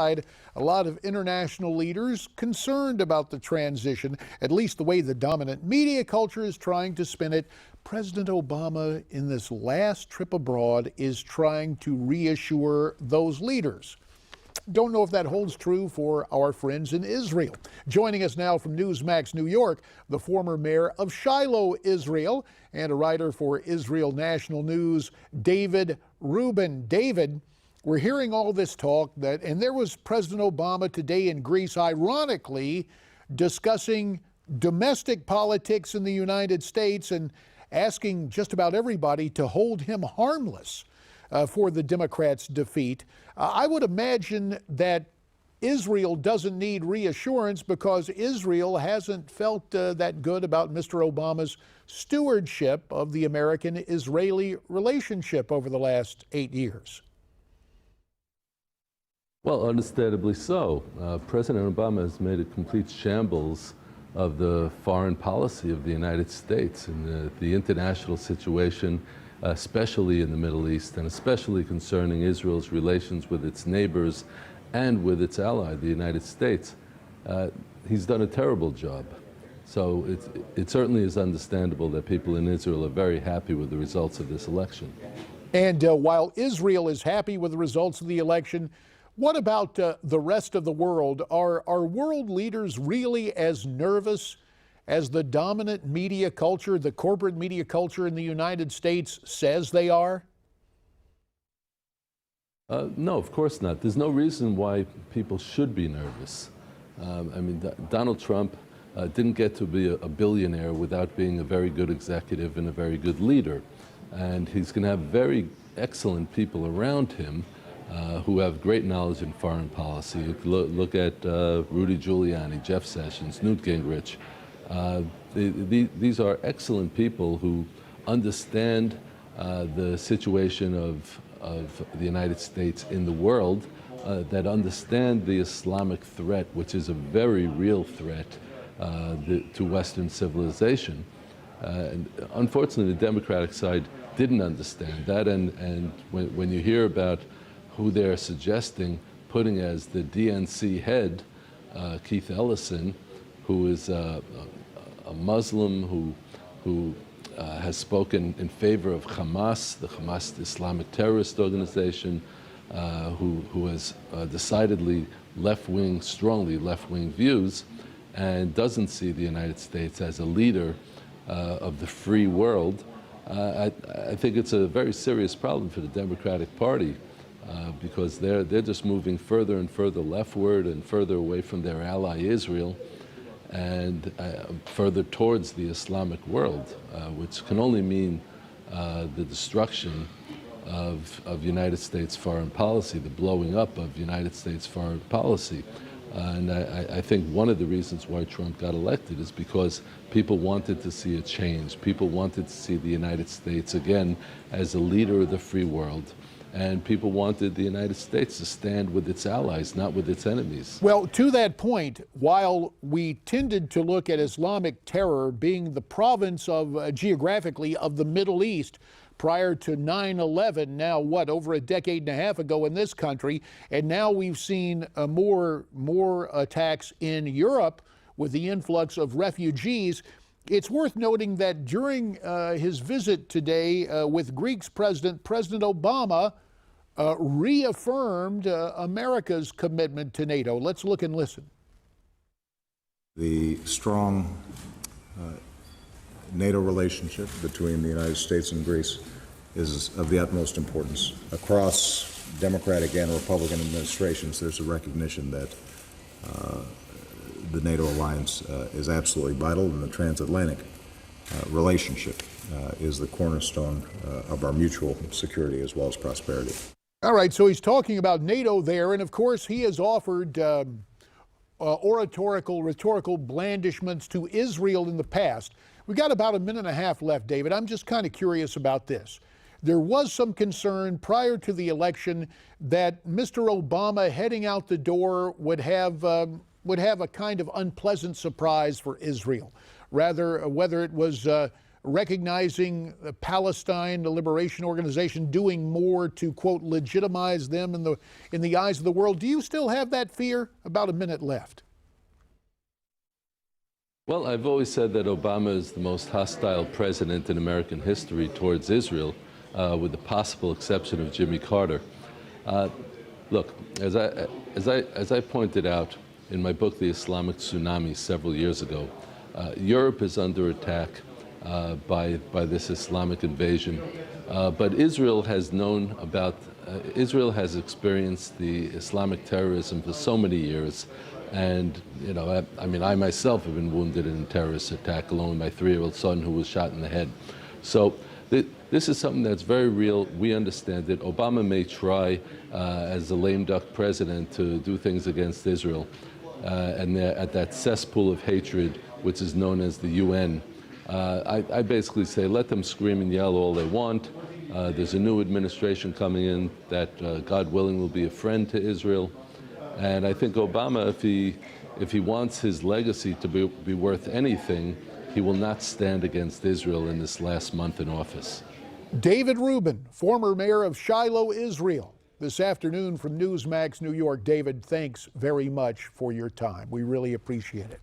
A lot of international leaders concerned about the transition, at least the way the dominant media culture is trying to spin it. President Obama, in this last trip abroad, is trying to reassure those leaders. Don't know if that holds true for our friends in Israel. Joining us now from Newsmax New York, the former mayor of Shiloh, Israel, and a writer for Israel National News, David Rubin. David, we're hearing all this talk and there was President Obama today in Greece, ironically, discussing domestic politics in the United States and asking just about everybody to hold him harmless for the Democrats' defeat. I would imagine that Israel doesn't need reassurance because Israel hasn't felt that good about Mr. Obama's stewardship of the American-Israeli relationship over the last 8 years. Well, understandably so. President Obama has made a complete shambles of the foreign policy of the United States and the international situation, especially in the Middle East, and especially concerning Israel's relations with its neighbors and with its ally, the United States. He's done a terrible job. So it certainly is understandable that people in Israel are very happy with the results of this election. And while Israel is happy with the results of the election, what about the rest of the world? Are world leaders really as nervous as the dominant media culture, the corporate media culture in the United States says they are? No, of course not. There's no reason why people should be nervous. I mean, Donald Trump didn't get to be a billionaire without being a very good executive and a very good leader. And he's going to have very excellent people around him who have great knowledge in foreign policy. Look at Rudy Giuliani, Jeff Sessions, Newt Gingrich. These are excellent people who understand the situation of the United States in the world, that understand the Islamic threat, which is a very real threat to Western civilization. And unfortunately, the Democratic side didn't understand that, and when you hear about who they're suggesting putting as the DNC head, Keith Ellison, who is a Muslim who has spoken in favor of Hamas, the Hamas Islamic terrorist organization, who has decidedly left-wing, strongly left-wing views, and doesn't see the United States as a leader of the free world. I think it's a very serious problem for the Democratic Party. Because they're just moving further and further leftward and further away from their ally Israel and further towards the Islamic world, which can only mean the destruction of United States foreign policy, the blowing up of United States foreign policy. And I think one of the reasons why Trump got elected is because people wanted to see a change. People wanted to see the United States again as a leader of the free world. And people wanted the United States to stand with its allies, not with its enemies. Well, to that point, while we tended to look at Islamic terror being the province of, geographically, of the Middle East prior to 9/11, now over a decade and a half ago in this country, and now we've seen more attacks in Europe with the influx of refugees. It's worth noting that during his visit today with Greece's President Obama reaffirmed America's commitment to NATO. Let's look and listen. The strong NATO relationship between the United States and Greece is of the utmost importance. Across Democratic and Republican administrations, there's a recognition that the NATO alliance is absolutely vital, and the transatlantic relationship is the cornerstone of our mutual security as well as prosperity. All right, so he's talking about NATO there, and of course he has offered rhetorical blandishments to Israel in the past. We've got about a minute and a half left, David. I'm just kind of curious about this. There was some concern prior to the election that Mr. Obama heading out the door would have a kind of unpleasant surprise for Israel. Rather, whether it was recognizing Palestine, the Liberation Organization, doing more to, quote, legitimize them in the eyes of the world. Do you still have that fear? About a minute left. Well, I've always said that Obama is the most hostile president in American history towards Israel, with the possible exception of Jimmy Carter. Look, as I pointed out in my book, The Islamic Tsunami, several years ago, Europe is under attack by this Islamic invasion, but Israel has known about, Israel has experienced the Islamic terrorism for so many years. And, you know, I mean, I myself have been wounded in a terrorist attack, along with my 3-year-old son who was shot in the head. So this is something that's very real. We understand it. Obama may try, as a lame duck president, to do things against Israel. And they're at that cesspool of hatred, which is known as the UN. I basically say, let them scream and yell all they want. There's a new administration coming in that, God willing, will be a friend to Israel. And I think Obama, if he wants his legacy to be worth anything, he will not stand against Israel in this last month in office. David Rubin, former mayor of Shiloh, Israel, this afternoon from Newsmax, New York. David, thanks very much for your time. We really appreciate it.